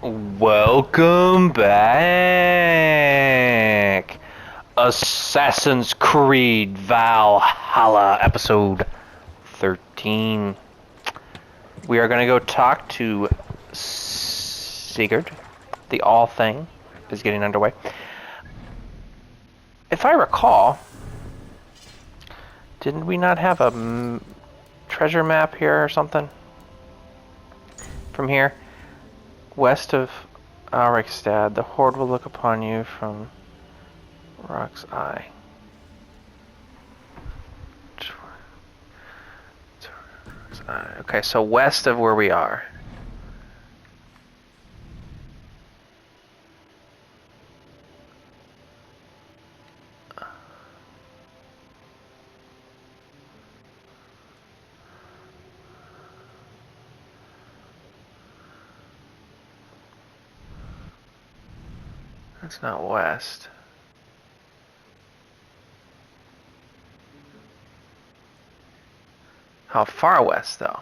Welcome back! Assassin's Creed Valhalla, episode 13. We are going to go talk to Sigurd. The All Thing is getting underway. If I recall, didn't we not have a treasure map here or something? From here? West of Aurikstad, the Horde will look upon you from Rock's Eye. Okay, so west of where we are. That's not west. How far west, though?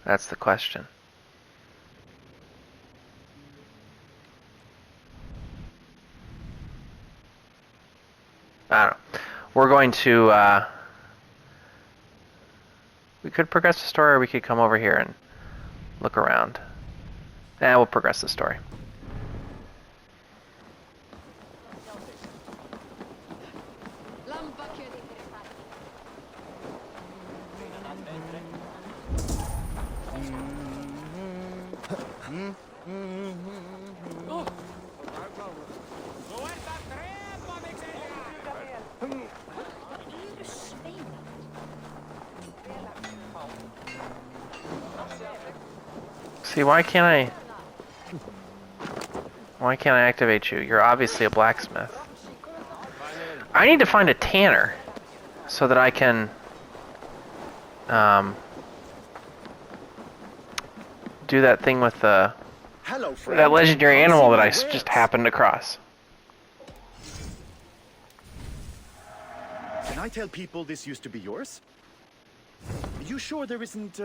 That's the question. I don't know. We're going to, we could progress the story, or we could come over here and look around. We'll progress the story. See, why can't I activate you? You're obviously a blacksmith. I need to find a tanner so that I can do that thing with the that legendary animal that I just happened across. Can I tell people this used to be yours? Are you sure there isn't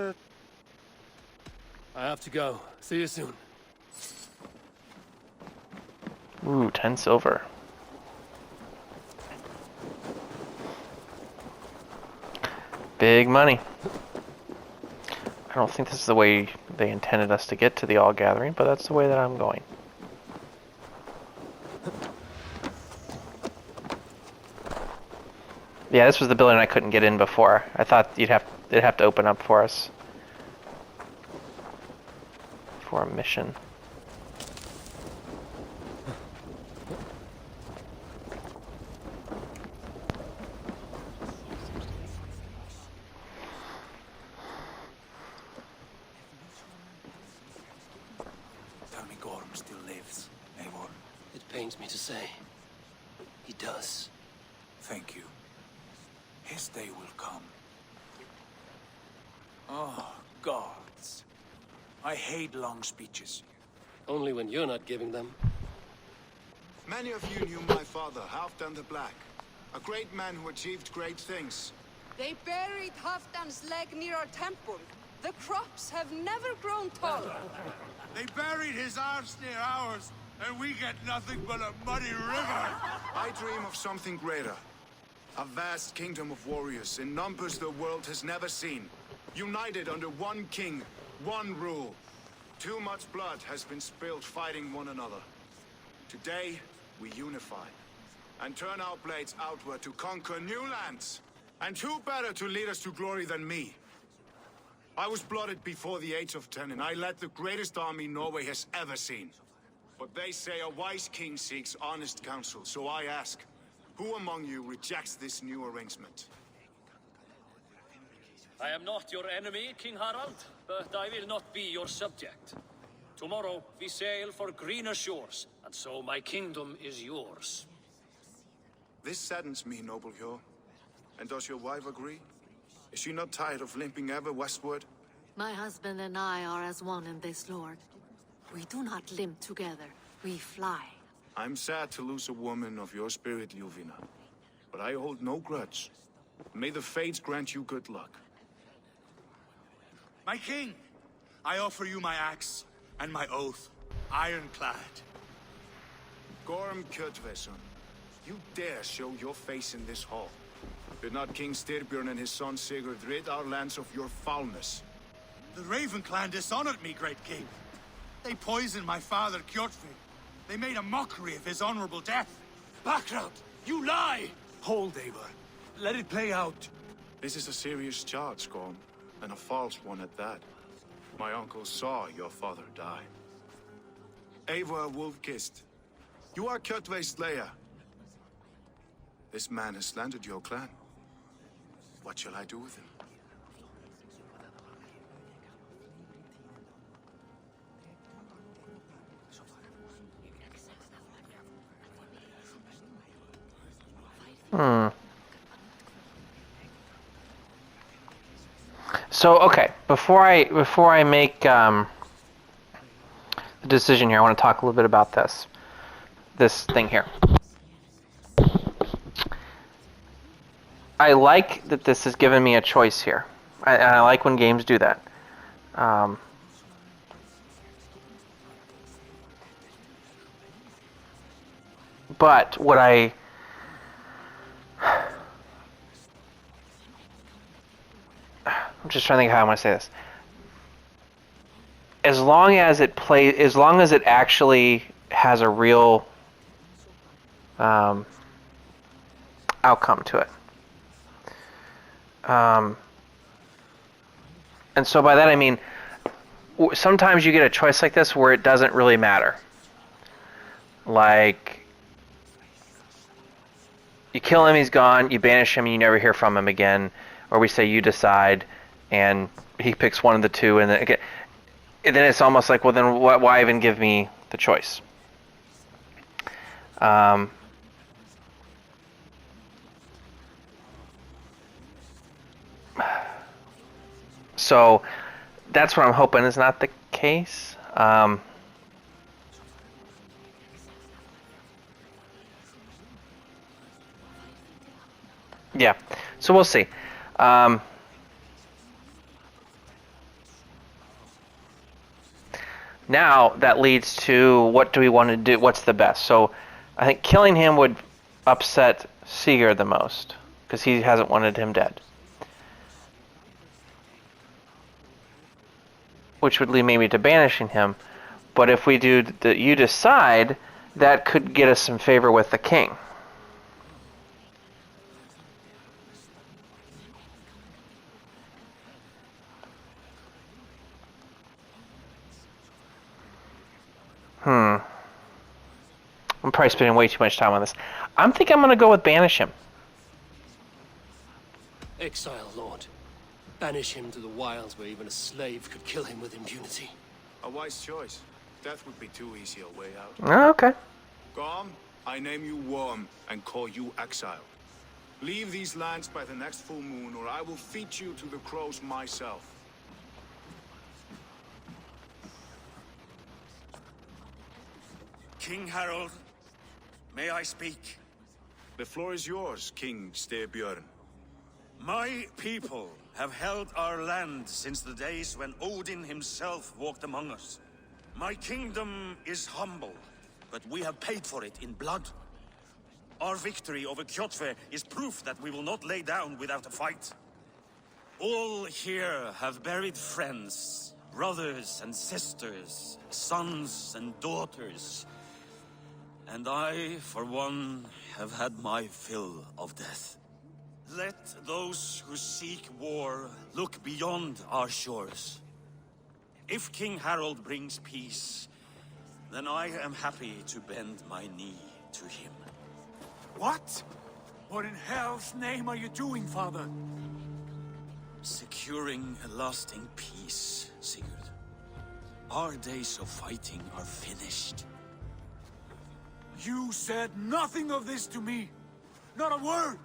I have to go. See you soon. Ooh, 10 silver. Big money. I don't think this is the way they intended us to get to the All Gathering, but that's the way that I'm going. Yeah, this was the building I couldn't get in before. I thought it'd have to open up for us for a mission. Tell me Gorm still lives, Eivor. It pains me to say. He does. Thank you. His day will come. Oh, gods. I hate long speeches. Only when you're not giving them. Many of you knew my father, Halfdan the Black. A great man who achieved great things. They buried Halfdan's leg near our temple. The crops have never grown taller. They buried his arms near ours, and we get nothing but a muddy river. I dream of something greater. A vast kingdom of warriors in numbers the world has never seen. United under one king, one rule. Too much blood has been spilled fighting one another. Today, we unify and turn our blades outward to conquer new lands. And who better to lead us to glory than me? I was blooded before the age of 10, and I led the greatest army Norway has ever seen. But they say a wise king seeks honest counsel, so I ask, who among you rejects this new arrangement? I am not your enemy, King Harald, but I will not be your subject. Tomorrow we sail for greener shores, and so my kingdom is yours. This saddens me, noble Hjor. And does your wife agree? Is she not tired of limping ever westward? My husband and I are as one in this, Lord. We do not limp together, we fly. I'm sad to lose a woman of your spirit, Ljuvina. But I hold no grudge. May the fates grant you good luck. My king, I offer you my axe and my oath, ironclad. Gorm Kjotveson, you dare show your face in this hall. Did not King Styrbjörn and his son Sigurd rid our lands of your foulness? The Raven clan dishonored me, great king. They poisoned my father, Kjotve. They made a mockery of his honorable death. Background! You lie! Hold, Eivor. Let it play out. This is a serious charge, Gorm, and a false one at that. My uncle saw your father die. Eivor Wolf-Kissed, you are Kjotve's slayer. This man has slandered your clan. What shall I do with him? So okay, before I make the decision here, I want to talk a little bit about this thing here. I like that this has given me a choice here. I like when games do that. But what I'm just trying to think how I want to say this. As long as it actually has a real outcome to it. And so by that I mean, sometimes you get a choice like this where it doesn't really matter. Like, you kill him, he's gone, you banish him, and you never hear from him again. Or we say you decide, and he picks one of the two, and then it's almost like, well, then why even give me the choice? So that's what I'm hoping is not the case. Yeah, so we'll see. Now that leads to, what do we want to do? What's the best? So I think killing him would upset Sigurd the most, because he hasn't wanted him dead. Which would lead maybe to banishing him. But if we do the you decide, that could get us some favor with the king. I'm probably spending way too much time on this. I'm thinking I'm going to go with banish him. Exile, Lord. Banish him to the wilds where even a slave could kill him with impunity. A wise choice. Death would be too easy a way out. Oh, okay. Gorm, I name you Worm and call you exile. Leave these lands by the next full moon, or I will feed you to the crows myself. King Harold, may I speak? The floor is yours, King Styrbjörn. My people have held our land since the days when Odin himself walked among us. My kingdom is humble, but we have paid for it in blood. Our victory over Kjotve is proof that we will not lay down without a fight. All here have buried friends, brothers and sisters, sons and daughters. And I, for one, have had my fill of death. Let those who seek war look beyond our shores. If King Harold brings peace, then I am happy to bend my knee to him. What? What in hell's name are you doing, Father? Securing a lasting peace, Sigurd. Our days of fighting are finished. You said nothing of this to me. Not a word.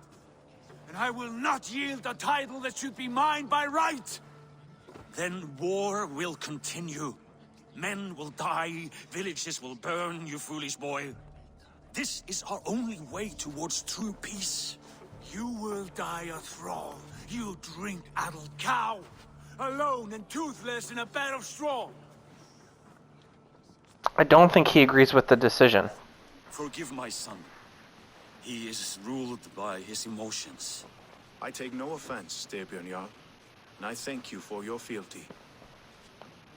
And I will not yield a title that should be mine by right. Then war will continue. Men will die, villages will burn, you foolish boy. This is our only way towards true peace. You will die a thrall. You drink-addled cow. alone and toothless in a bed of straw. I don't think he agrees with the decision. Forgive my son. He is ruled by his emotions. I take no offense, Styrbjörn Jarl, and I thank you for your fealty.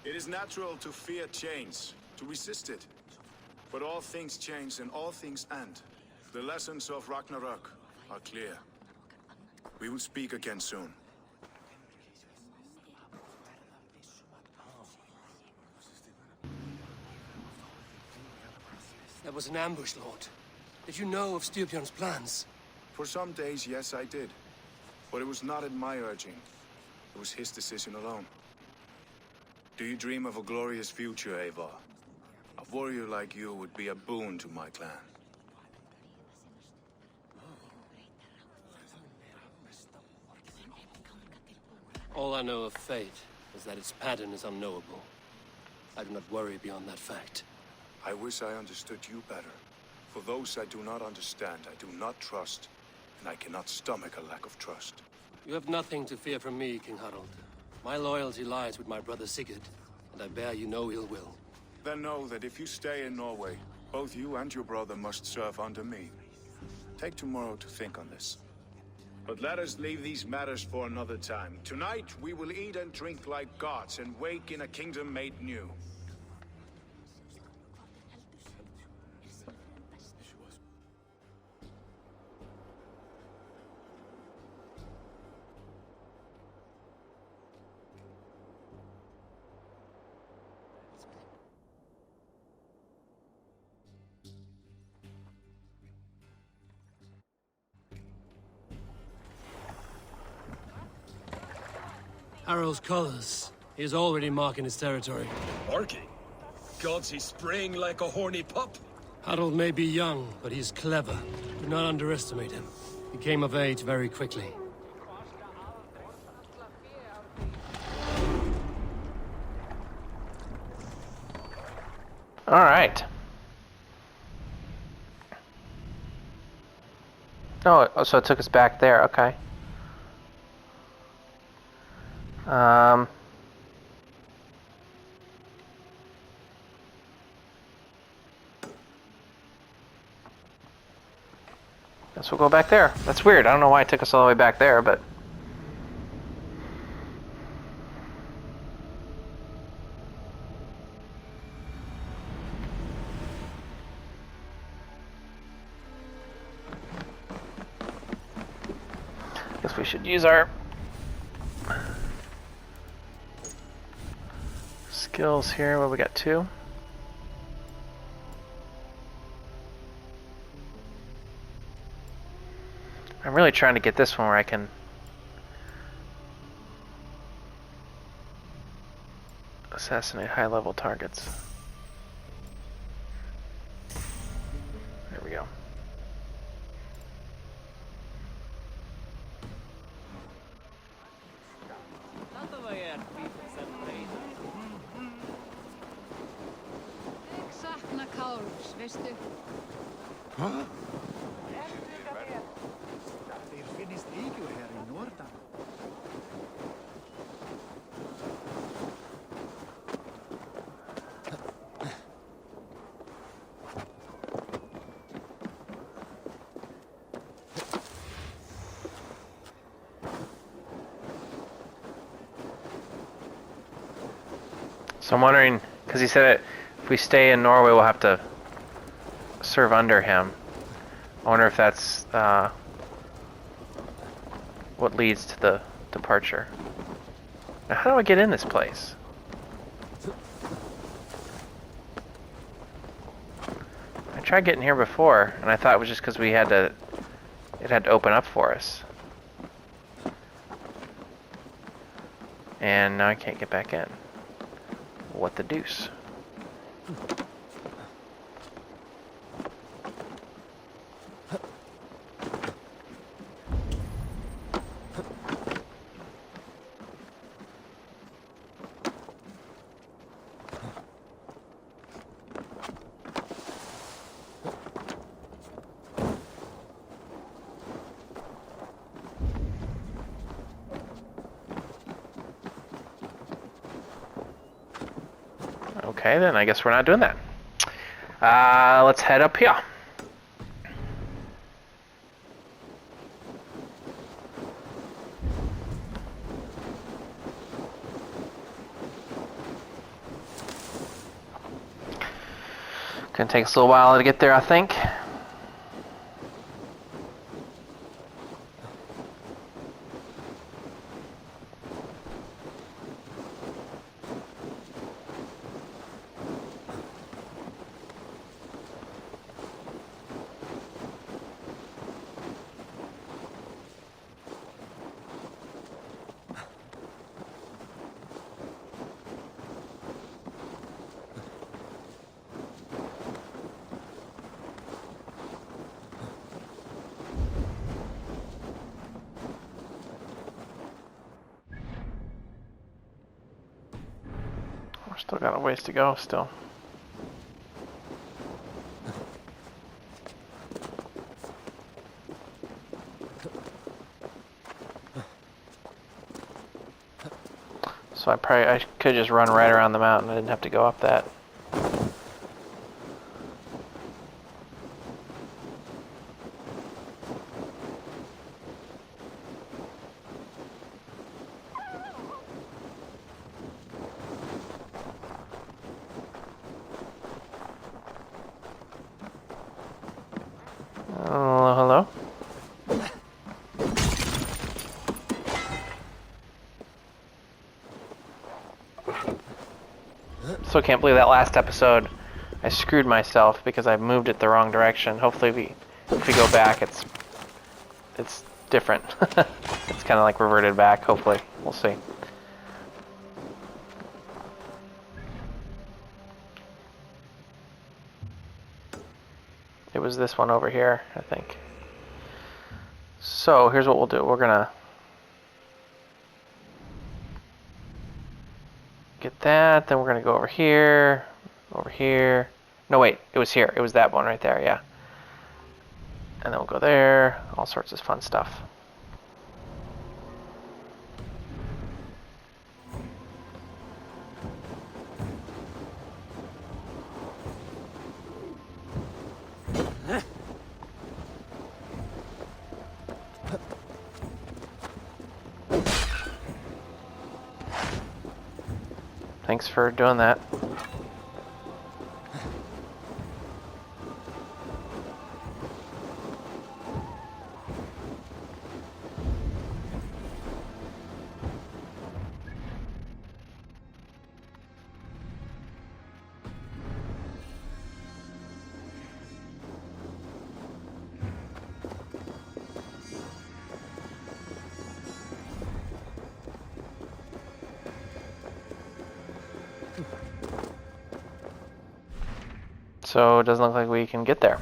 It is natural to fear change, to resist it. But all things change and all things end. The lessons of Ragnarok are clear. We will speak again soon. That was an ambush, Lord. Did you know of Styrbjörn's plans? For some days, yes, I did. But it was not at my urging. It was his decision alone. Do you dream of a glorious future, Eivor? A warrior like you would be a boon to my clan. All I know of fate is that its pattern is unknowable. I do not worry beyond that fact. I wish I understood you better. For those I do not understand, I do not trust, and I cannot stomach a lack of trust. You have nothing to fear from me, King Harald. My loyalty lies with my brother Sigurd, and I bear you no ill will. Then know that if you stay in Norway, both you and your brother must serve under me. Take tomorrow to think on this. But let us leave these matters for another time. Tonight, we will eat and drink like gods and wake in a kingdom made new. Harald's colors. He is already marking his territory. Marking? Gods, he's spraying like a horny pup. Harald may be young, but he's clever. Do not underestimate him. He came of age very quickly. All right. Oh, so it took us back there. Okay. Guess we'll go back there. That's weird. I don't know why it took us all the way back there, but... guess we should use our skills here. What we got? 2. I'm really trying to get this one where I can assassinate high-level targets. There we go. Ég sakna Kárs, veistu? Þeir finnist ríkjur hér í Norðan. So I'm wondering, because he said if we stay in Norway, we'll have to serve under him. I wonder if that's what leads to the departure. Now, how do I get in this place? I tried getting here before, and I thought it was just because we had to. It had to open up for us. And now I can't get back in. What the deuce? Okay, then I guess we're not doing that. Let's head up here. Gonna take us a little while to get there, I think. We're still got a ways to go still. So I could just run right around the mountain. I didn't have to go up that. Hello? So I can't believe that last episode I screwed myself because I moved it the wrong direction. Hopefully if we go back it's different. It's kind of like reverted back, hopefully. We'll see. It was this one over here, I think. So here's what we'll do. We're gonna get that, then we're gonna go over here, over here. No, wait, it was here. It was that one right there, yeah. And then we'll go there. All sorts of fun stuff. Thanks for doing that. So it doesn't look like we can get there.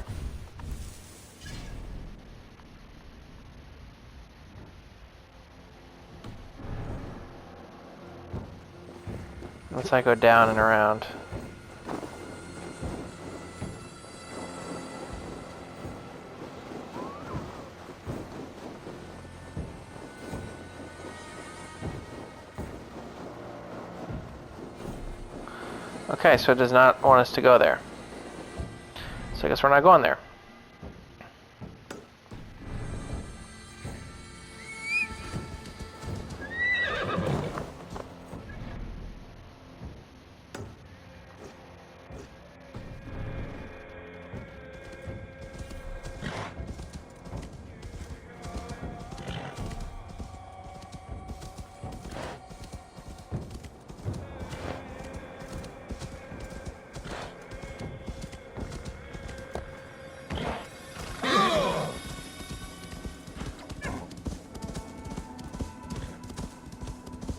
Unless I go down and around. Okay, so it does not want us to go there. So I guess we're not going there.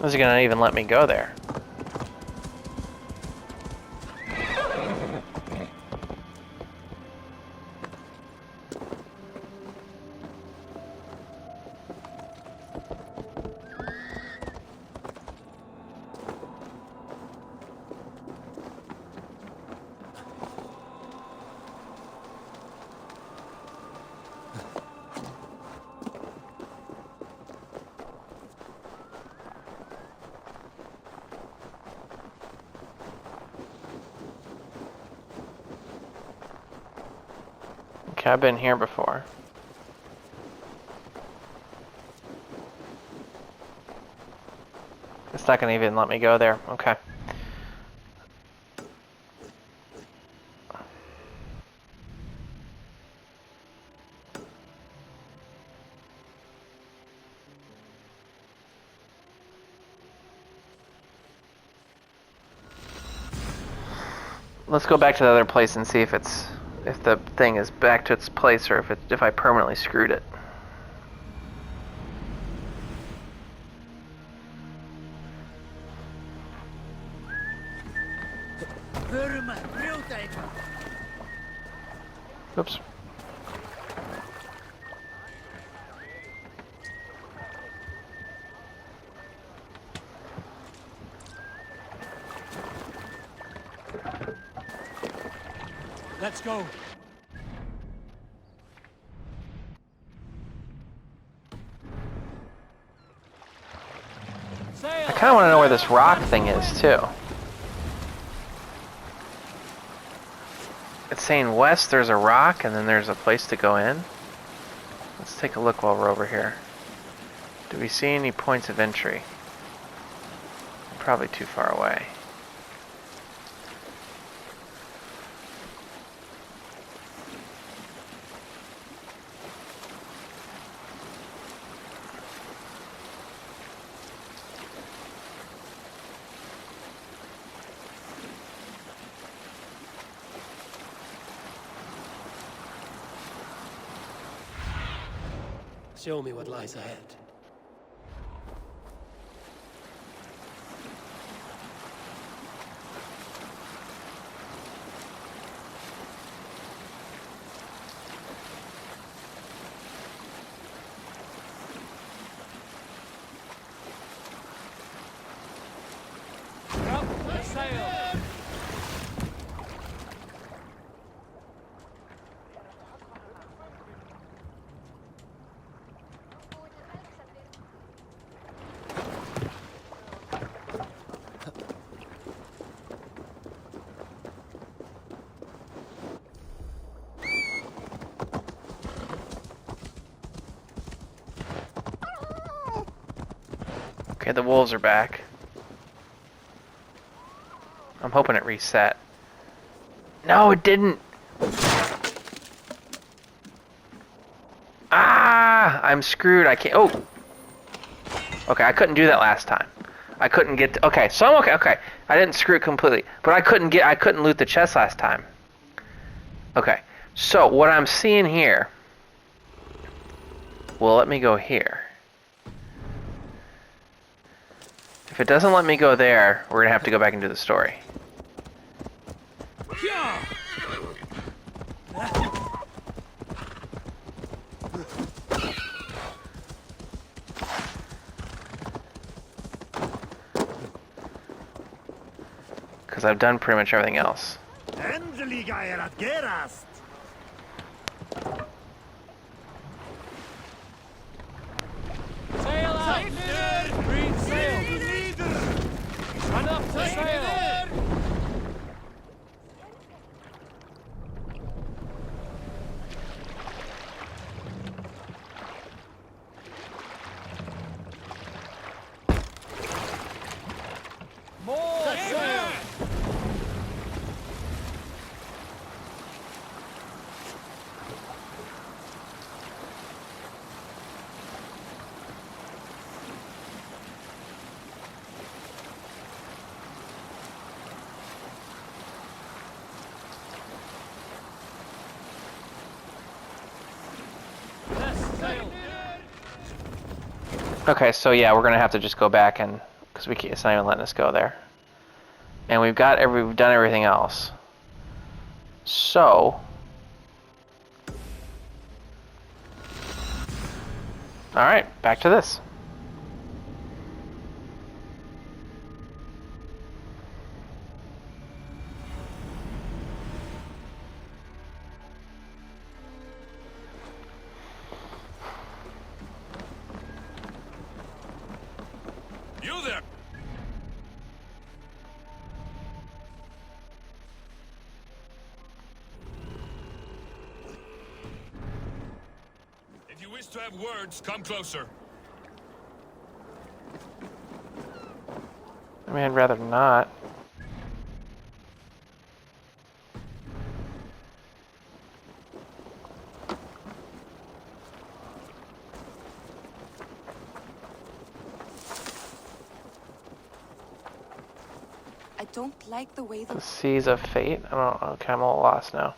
Is it gonna even let me go there? Okay, I've been here before. It's not gonna even let me go there. Okay. Let's go back to the other place and see if the thing is back to its place or if I permanently screwed it. Oops. Let's go. I kind of want to know where this rock thing is, too. It's saying west there's a rock, and then there's a place to go in. Let's take a look while we're over here. Do we see any points of entry? Probably too far away. Show me what lies ahead. Up the sail. Okay, the wolves are back. I'm hoping it reset. No, it didn't! Ah! I'm screwed. I can't... Oh! Okay, I couldn't do that last time. I couldn't get... Okay, so I'm okay. Okay, I didn't screw it completely. But I couldn't loot the chest last time. Okay, so what I'm seeing here... Well, let me go here. If it doesn't let me go there, we're gonna have to go back and do the story. Because I've done pretty much everything else. Sail out! Green sail! Run up to sail! More sail! Okay, so yeah, we're gonna have to just go back and because it's not even letting us go there, and we've done everything else. So, all right, back to this. You there! wish to have words, come closer. I mean, I'd rather not. I don't like the way The Seas of Fate? I don't know. Okay, I'm a little lost now.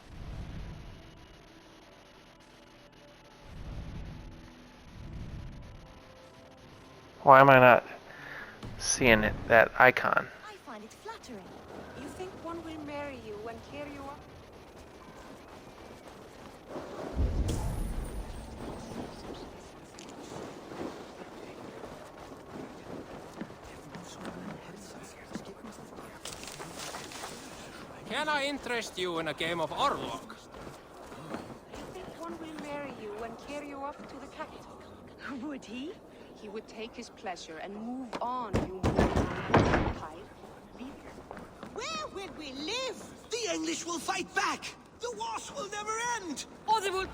Why am I not seeing it, that icon? I find it flattering. You think one will marry you and carry you up? Can I interest you in a game of Orlog? You think one will marry you and carry you up to the capital? Would he? He would take his pleasure and move on, you empire. Where will we live? The English will fight back! The wars will never end! Or they will...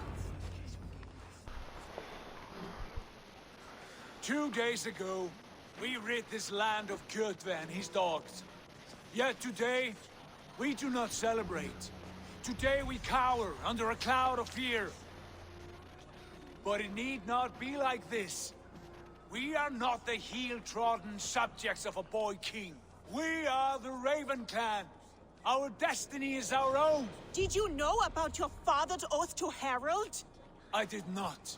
2 days ago, we rid this land of Kjotve and his dogs. Yet today, we do not celebrate. Today we cower under a cloud of fear. But it need not be like this. We are not the heel-trodden subjects of a boy king. We are the Raven clan. Our destiny is our own. Did you know about your father's oath to Harold? I did not.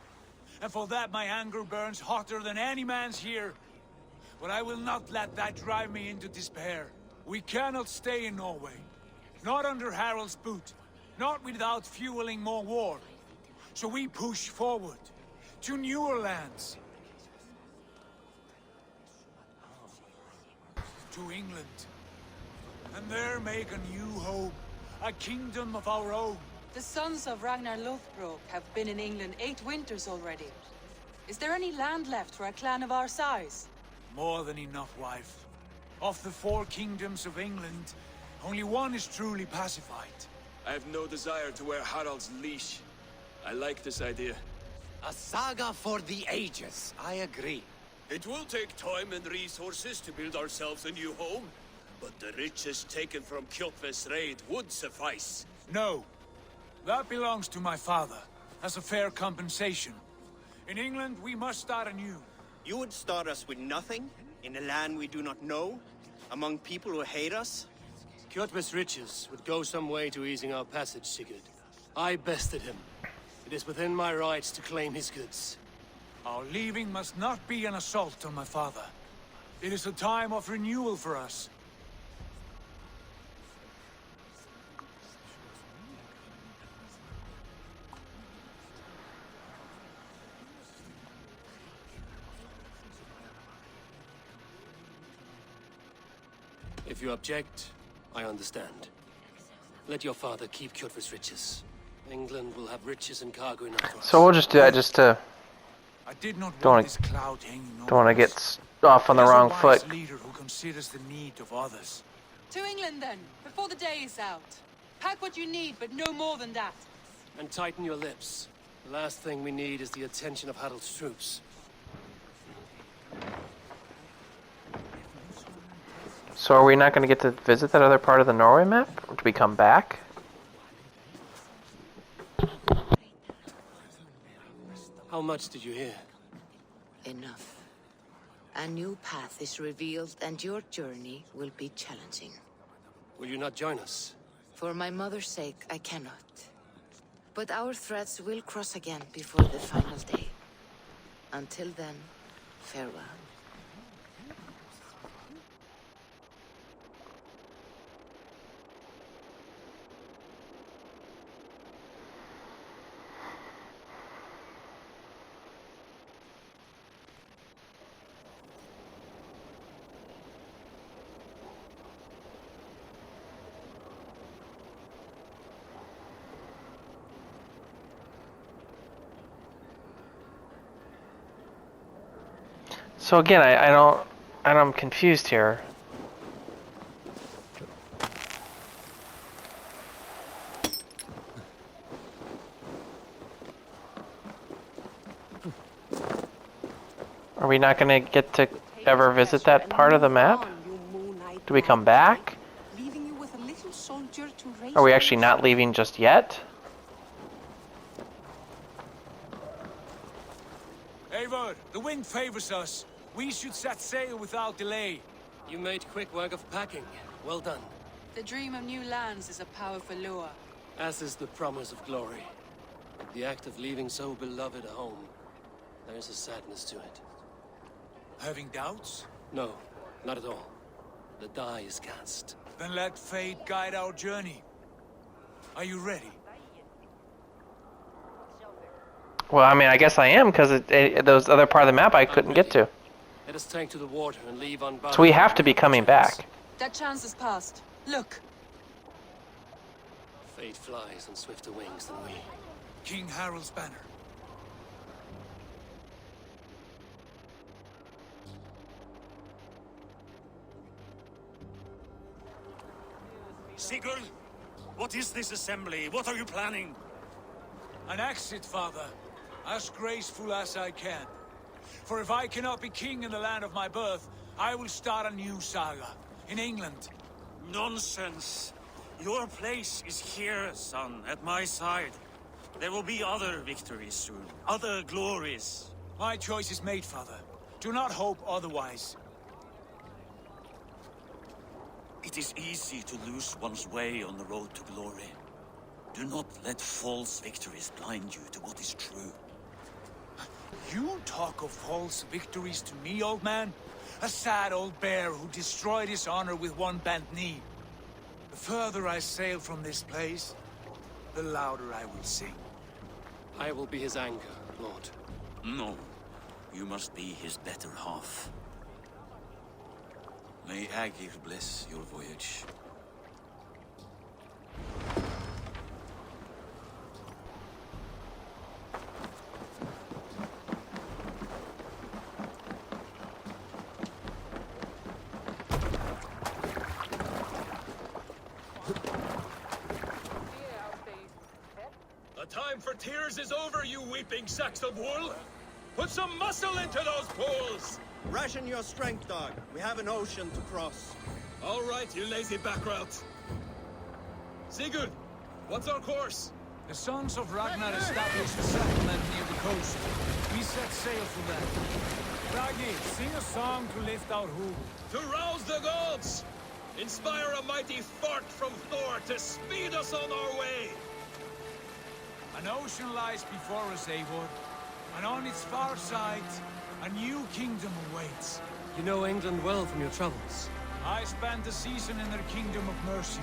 And for that my anger burns hotter than any man's here. But I will not let that drive me into despair. We cannot stay in Norway. Not under Harald's boot. Not without fueling more war. So we push forward. To newer lands. To England. And there make a new home. A kingdom of our own. The sons of Ragnar Lothbrok have been in England 8 winters already. Is there any land left for a clan of our size? More than enough, wife. Of the 4 kingdoms of England, only one is truly pacified. I have no desire to wear Harald's leash. I like this idea. A saga for the ages, I agree. It will take time and resources to build ourselves a new home, but the riches taken from Kjotve's raid would suffice. No. That belongs to my father, as a fair compensation. In England, we must start anew. You would start us with nothing? In a land we do not know? Among people who hate us? Kjotve's riches would go some way to easing our passage, Sigurd. I bested him. It is within my rights to claim his goods. Our leaving must not be an assault on my father. It is a time of renewal for us. If you object, I understand. Let your father keep Kjotve's riches. England will have riches and cargo enough for us. So we'll just do that just to... I did not Don't want wanna- this cloud hanging over Don't want to get off on the There's a wrong wise foot. leader who considers the need of others. To England then, before the day is out. Pack what you need, but no more than that. And tighten your lips. The last thing we need is the attention of Harald's troops. So are we not going to get to visit that other part of the Norway map? Or do we come back? How much did you hear? Enough. A new path is revealed and your journey will be challenging. Will you not join us? For my mother's sake, I cannot. But our threads will cross again before the final day. Until then, farewell. So again, I'm confused here. we not gonna get to ever visit that part of the map? Do we come back? Leaving you with a little soldier to raise Are we actually not leaving just yet? Eivor, the wind favors us. We should set sail without delay. You made quick work of packing. Well done. The dream of new lands is a powerful lure. As is the promise of glory. But the act of leaving so beloved a home, there is a sadness to it. Having doubts? No, not at all. The die is cast. Then let fate guide our journey. Are you ready? Well, I mean, I guess I am, because those other part of the map I couldn't get to. Let us take to the water and leave unbound. So we have to be coming back. That chance is past. Look. Fate flies on swifter wings than we. King Harald's banner. Sigurd, what is this assembly? What are you planning? An exit, father. As graceful as I can. For if I cannot be king in the land of my birth, I will start a new saga. In England. Nonsense. Your place is here, son, at my side. There will be other victories soon. Other glories. My choice is made, father. Do not hope otherwise. It is easy to lose one's way on the road to glory. Do not let false victories blind you to what is true. You talk of false victories to me, old man? A sad old bear who destroyed his honor with one bent knee. The further I sail from this place, the louder I will sing. I will be his anchor, Lord. No. You must be his better half. May Agir bless your voyage. The time for tears is over, you weeping sacks of wool! Put some muscle into those poles! Ration your strength, dog. We have an ocean to cross. All right, you lazy backrout. Sigurd, what's our course? The sons of Ragnar established a settlement near the coast. We set sail for them. Raggi, sing a song to lift our hoof. To rouse the gods! Inspire a mighty fart from Thor to speed us on our way! An ocean lies before us, Eivor, and on its far side, a new kingdom awaits. You know England well from your travels. I spent a season in their kingdom of Mercia,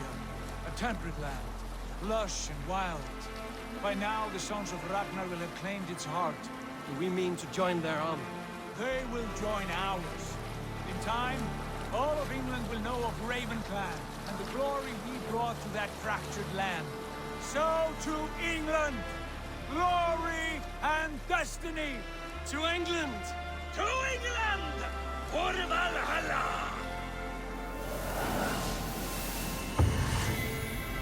a temperate land, lush and wild. By now, the sons of Ragnar will have claimed its heart. Do we mean to join their army? They will join ours. In time, all of England will know of Raven Clan and the glory we brought to that fractured land. So to England, glory and destiny. To England! To England! For Valhalla!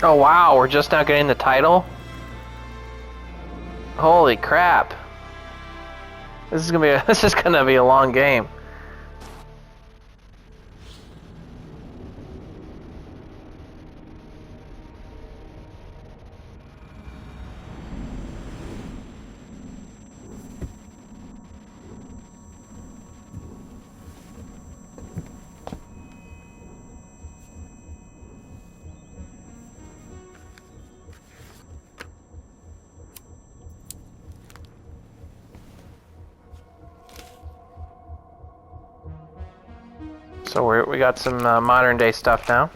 Oh wow, we're just now getting the title? Holy crap. This is gonna be a long game. So we got some modern day stuff now.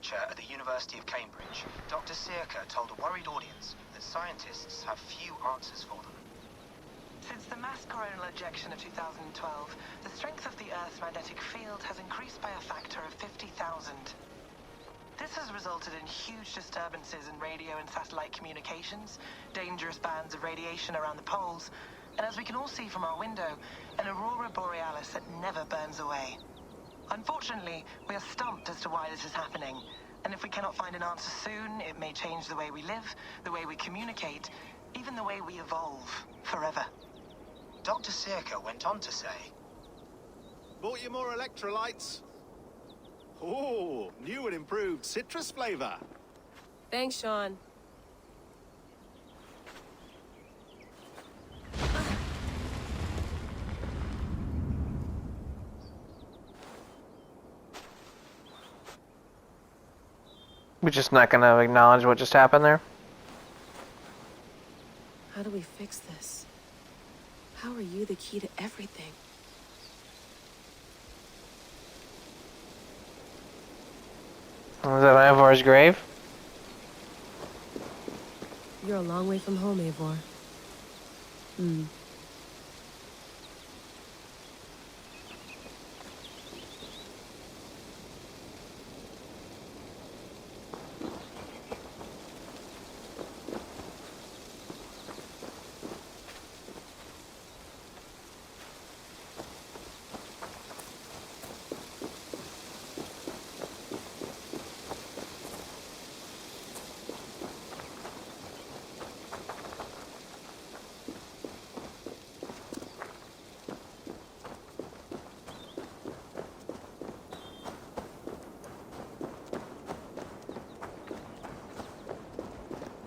researcher at the University of Cambridge, Dr. Circa told a worried audience that scientists have few answers for them. Since the mass coronal ejection of 2012, the strength of the Earth's magnetic field has increased by a factor of 50,000. This has resulted in huge disturbances in radio and satellite communications, dangerous bands of radiation around the poles, and as we can all see from our window, an aurora borealis that never burns away. Unfortunately, we are stumped as to why this is happening, and if we cannot find an answer soon, it may change the way we live, the way we communicate, even the way we evolve, forever. Dr. Circa went on to say, Bought you more electrolytes? Oh, new and improved citrus flavor. Thanks, Sean. We're just not gonna acknowledge what just happened there. How do we fix this? How are you the key to everything? Was that Ivor's grave? You're a long way from home, Eivor.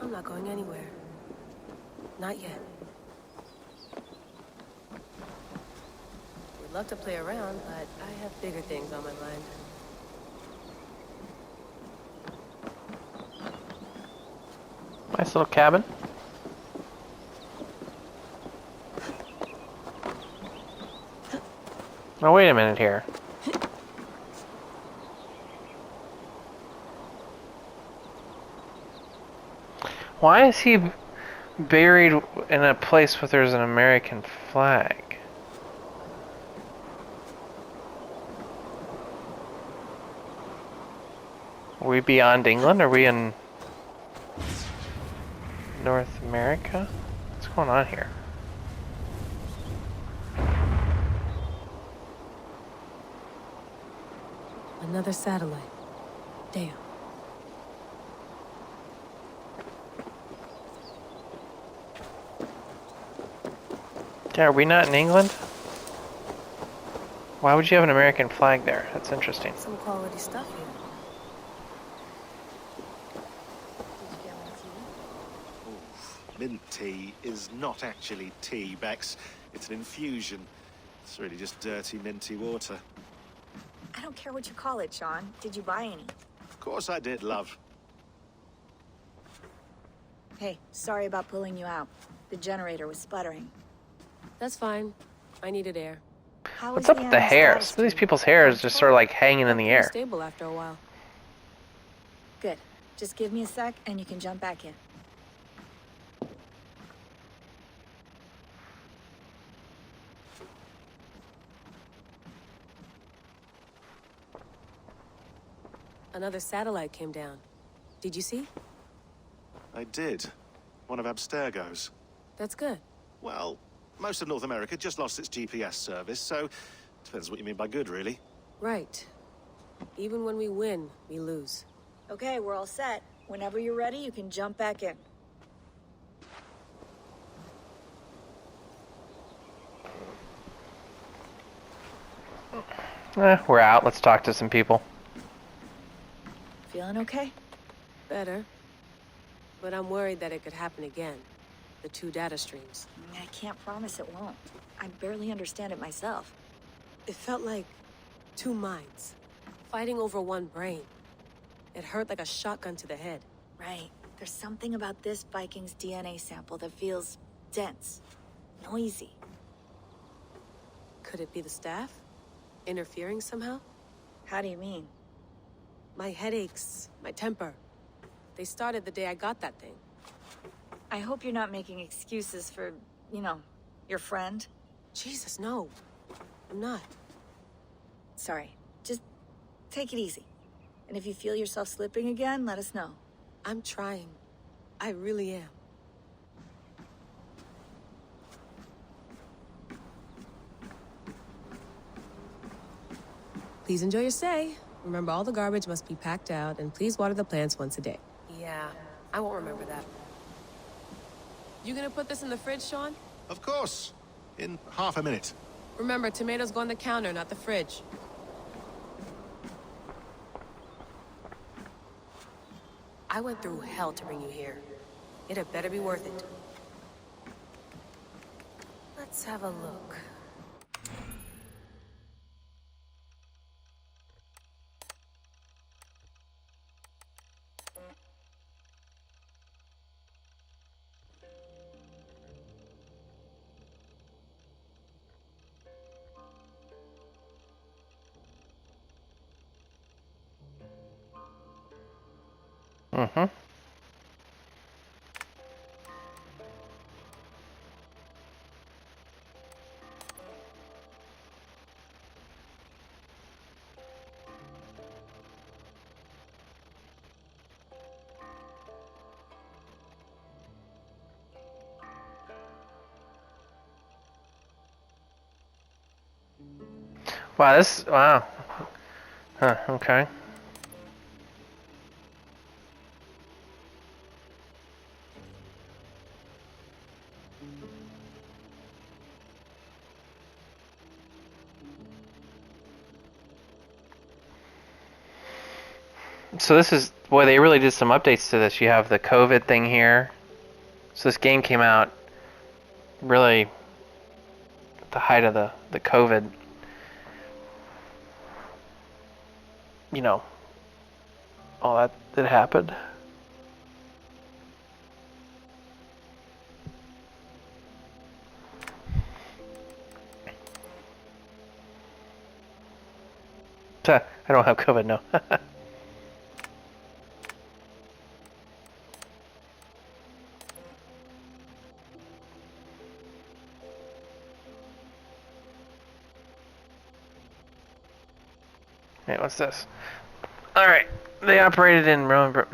I'm not going anywhere. Not yet. We'd love to play around, but I have bigger things on my mind. Nice little cabin. Now wait a minute here. Why is he buried in a place where there's an American flag? Are we beyond England? Are we in North America? What's going on here? Another satellite. Damn. Yeah, are we not in England? Why would you have an American flag there? That's interesting. Some quality stuff here. Mint tea is not actually tea, Bex. It's an infusion. It's really just dirty, minty water. I don't care what you call it, Sean. Did you buy any? Of course I did, love. Hey, sorry about pulling you out. The generator was sputtering. That's fine. I needed air. What's up with the hair? Some of these people's hair is just sort of like hanging in the air. Stable after a while. Good. Just give me a sec and you can jump back in. Another satellite came down. Did you see? I did. One of Abstergo's. That's good. Well, most of North America just lost its GPS service, so depends what you mean by good, really. Right. Even when we win, we lose. Okay, we're all set. Whenever you're ready, you can jump back in. We're out. Let's talk to some people. Feeling okay? Better. But I'm worried that it could happen again. The two data streams. I can't promise it won't. I barely understand it myself. It felt like two minds, fighting over one brain. It hurt like a shotgun to the head. Right. There's something about this Viking's DNA sample that feels dense, noisy. Could it be the staff? Interfering somehow? How do you mean? My headaches, my temper. They started the day I got that thing. I hope you're not making excuses for, you know, your friend. Jesus, no. I'm not. Sorry. Just take it easy. And if you feel yourself slipping again, let us know. I'm trying. I really am. Please enjoy your stay. Remember, all the garbage must be packed out, and please water the plants once a day. Yeah, I won't remember that. You gonna put this in the fridge, Sean? Of course. In half a minute. Remember, tomatoes go on the counter, not the fridge. I went through hell to bring you here. It had better be worth it. Let's have a look. Mm-hmm. Wow. Huh, okay. So this is, boy, they really did some updates to this. You have the COVID thing here. So this game came out really at the height of the COVID, you know, all that happened. I don't have COVID, no. Hey, what's this? Alright, they operated in Roman...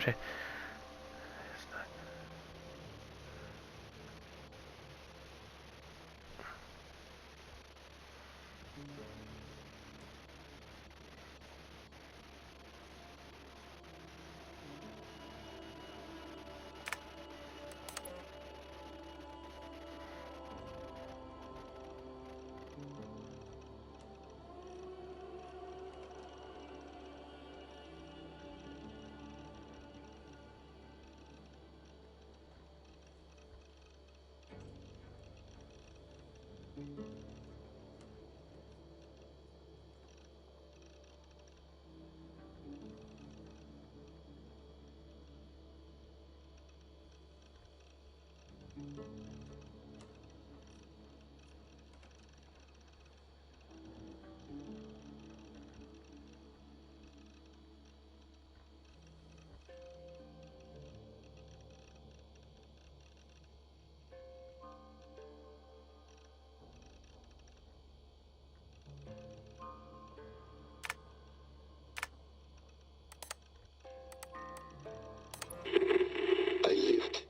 I lived,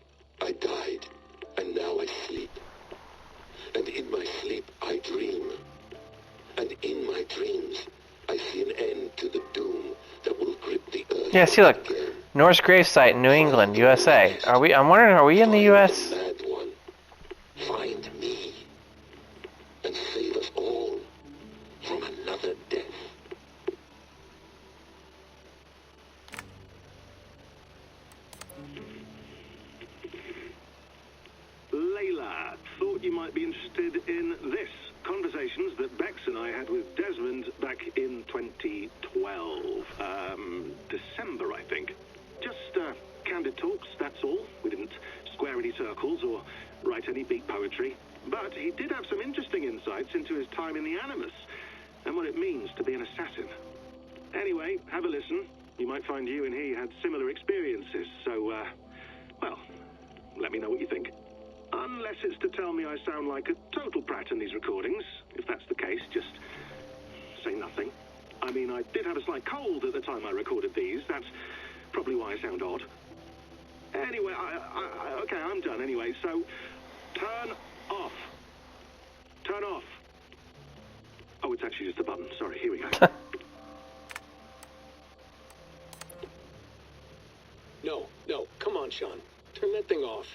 I died, and now I sleep. And in my sleep I dream. And in my dreams I see an end to the doom that will grip the earth. Yeah, see, look, Norse gravesite in New England, USA. I'm wondering, are we in the US? Mad one, find me, and save us all from another death. Layla, thought you might be interested in this. Conversations that Bex and I had with Desmond back in 2012. December, I think. Just candid talks, that's all. We didn't square any circles or write any beat poetry. But he did have some interesting insights into his time in the Animus and what it means to be an assassin. Anyway, have a listen. You might find you and he had similar experiences, so, well, let me know what you think. Unless it's to tell me I sound like a total prat in these recordings. If that's the case, just say nothing. I mean, I did have a slight cold at the time I recorded these. That's probably why I sound odd. Anyway, okay, I'm done anyway, so turn off. Turn off. Oh, it's actually just a button. Sorry, here we go. No, come on, Sean. Turn that thing off.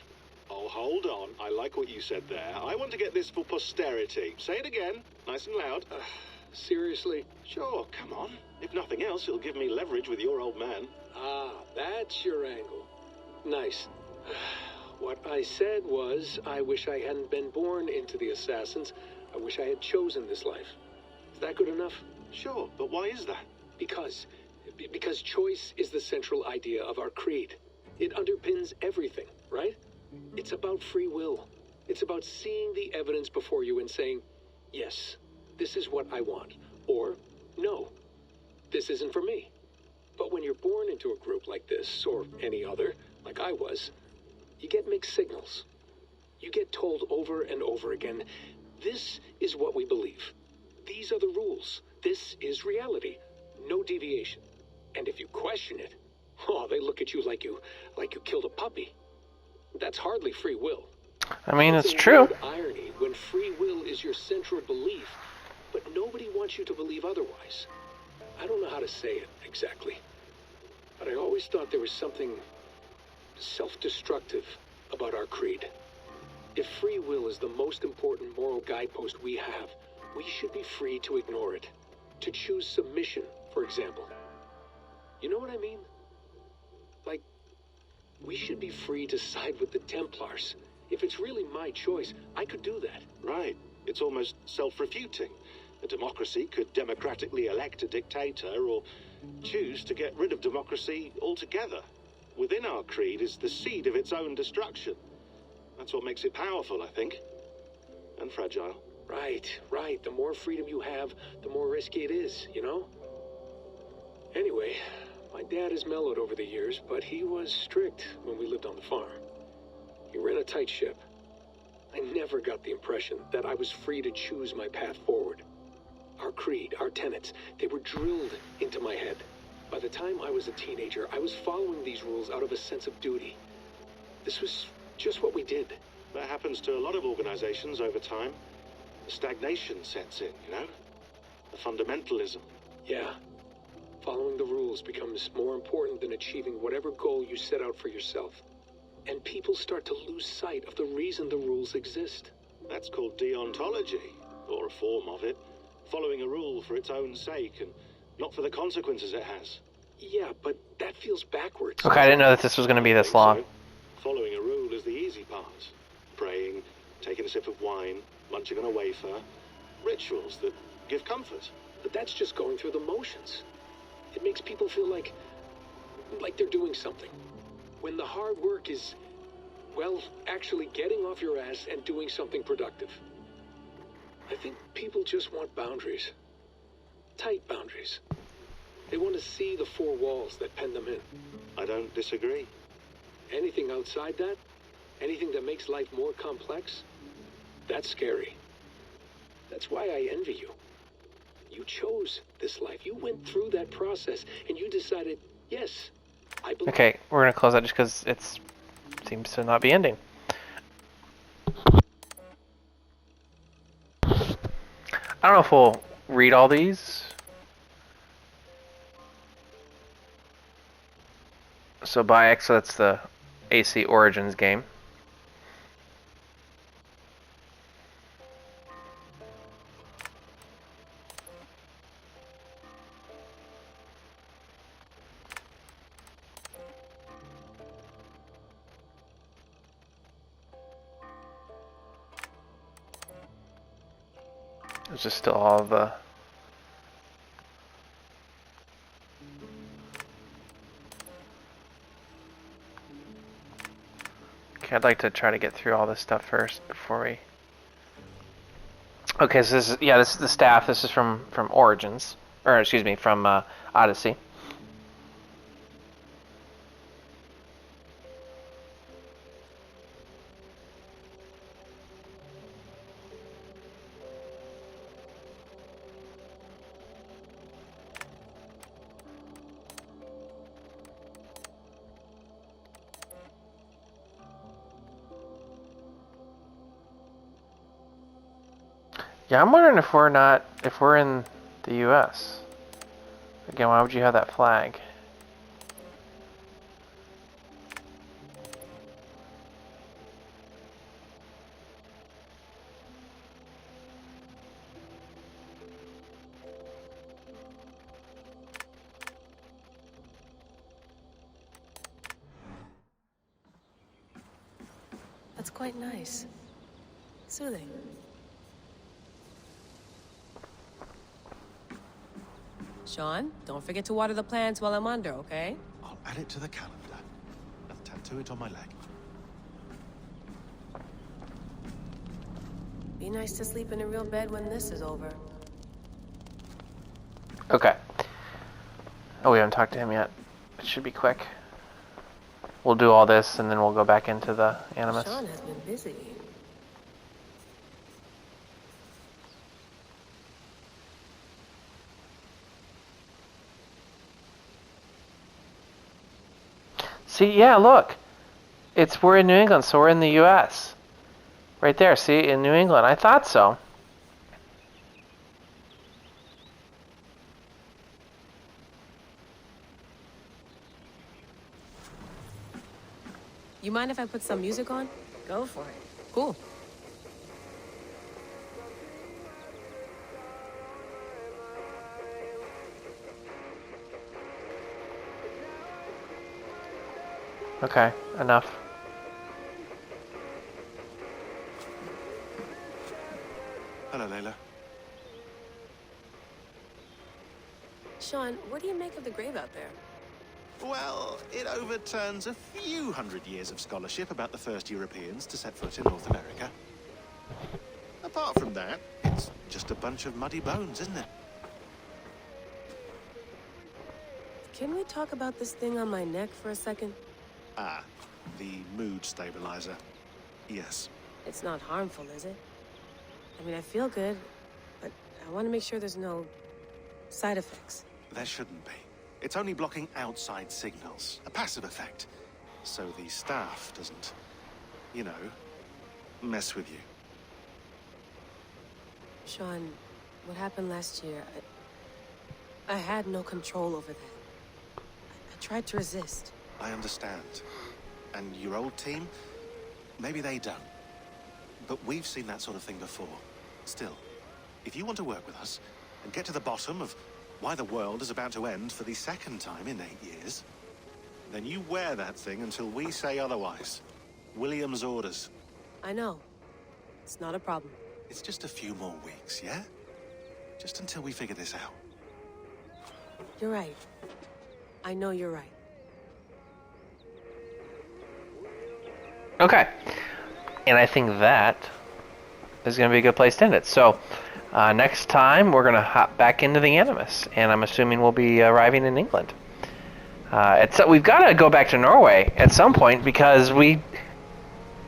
Oh, hold on. I like what you said there. I want to get this for posterity. Say it again, nice and loud. Seriously? Sure, come on. If nothing else, it'll give me leverage with your old man. Ah, that's your angle. Nice. What I said was, I wish I hadn't been born into the Assassins. I wish I had chosen this life. Is that good enough? Sure, but why is that? Because choice is the central idea of our creed. It underpins everything, right? It's about free will. It's about seeing the evidence before you and saying, yes, this is what I want. Or, no, this isn't for me. But when you're born into a group like this, or any other, like I was, you get mixed signals. You get told over and over again, this is what we believe. These are the rules. This is reality. No deviation. And if you question it, oh, they look at you like you killed a puppy. That's hardly free will. I mean, it's a true. weird irony when free will is your central belief, but nobody wants you to believe otherwise. I don't know how to say it exactly, but I always thought there was something self-destructive about our creed. If free will is the most important moral guidepost we have, we should be free to ignore it. To choose submission, for example. You know what I mean? Like, we should be free to side with the Templars. If it's really my choice, I could do that. Right. It's almost self-refuting. A democracy could democratically elect a dictator or choose to get rid of democracy altogether. Within our creed is the seed of its own destruction. That's what makes it powerful, I think. And fragile. Right. The more freedom you have, the more risky it is, you know? Anyway, my dad has mellowed over the years, but he was strict when we lived on the farm. He ran a tight ship. I never got the impression that I was free to choose my path forward. Our creed, our tenets, they were drilled into my head. By the time I was a teenager, I was following these rules out of a sense of duty. This was just what we did. That happens to a lot of organizations over time. The stagnation sets in, you know? The fundamentalism. Yeah. Following the rules becomes more important than achieving whatever goal you set out for yourself. And people start to lose sight of the reason the rules exist. That's called deontology, or a form of it. Following a rule for its own sake and not for the consequences it has. Yeah, but that feels backwards. Okay, I didn't know that this was going to be this long. So, following a rule is the easy part. Praying, taking a sip of wine, munching on a wafer. Rituals that give comfort. But that's just going through the motions. It makes people feel like they're doing something. When the hard work is, well, actually getting off your ass and doing something productive. I think people just want boundaries. Tight boundaries. They want to see the four walls that pen them in. I don't disagree. Anything outside that, anything that makes life more complex, that's scary. That's why I envy you. You chose this life. You went through that process, and you decided, yes, I believe. Okay, we're going to close that just because it seems to not be ending. I don't know if we'll read all these. So Bayek, so that's the AC Origins game. There's just still all the I'd like to try to get through all this stuff first before we. Okay, so this is the staff. This is from Origins, or excuse me, from Odyssey. Yeah, I'm wondering if we're in the U.S. Again, why would you have that flag? That's quite nice. Soothing. Sean, don't forget to water the plants while I'm under, okay? I'll add it to the calendar and tattoo it on my leg. Be nice to sleep in a real bed when this is over. Okay. Oh, we haven't talked to him yet. It should be quick. We'll do all this and then we'll go back into the Animus. Sean has been busy. See, yeah, look. We're in New England, so we're in the U.S. Right there, see, in New England. I thought so. You mind if I put some music on? Go for it. Cool. Okay, enough. Hello, Layla. Sean, what do you make of the grave out there? Well, it overturns a few hundred years of scholarship about the first Europeans to set foot in North America. Apart from that, it's just a bunch of muddy bones, isn't it? Can we talk about this thing on my neck for a second? Ah, the mood stabilizer. Yes. It's not harmful, is it? I mean, I feel good, but I want to make sure there's no side effects. There shouldn't be. It's only blocking outside signals, a passive effect. So the staff doesn't, you know, mess with you. Sean, what happened last year, I had no control over that. I tried to resist. I understand. And your old team, maybe they don't. But we've seen that sort of thing before. Still, if you want to work with us and get to the bottom of why the world is about to end for the second time in 8 years, then you wear that thing until we say otherwise. William's orders. I know. It's not a problem. It's just a few more weeks, yeah? Just until we figure this out. You're right. I know you're right. Okay. And I think that is going to be a good place to end it. So, next time, we're going to hop back into the Animus. And I'm assuming we'll be arriving in England. We've got to go back to Norway at some point because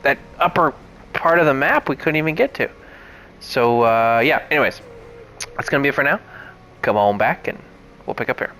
that upper part of the map we couldn't even get to. So, yeah, anyways, that's going to be it for now. Come on back and we'll pick up here.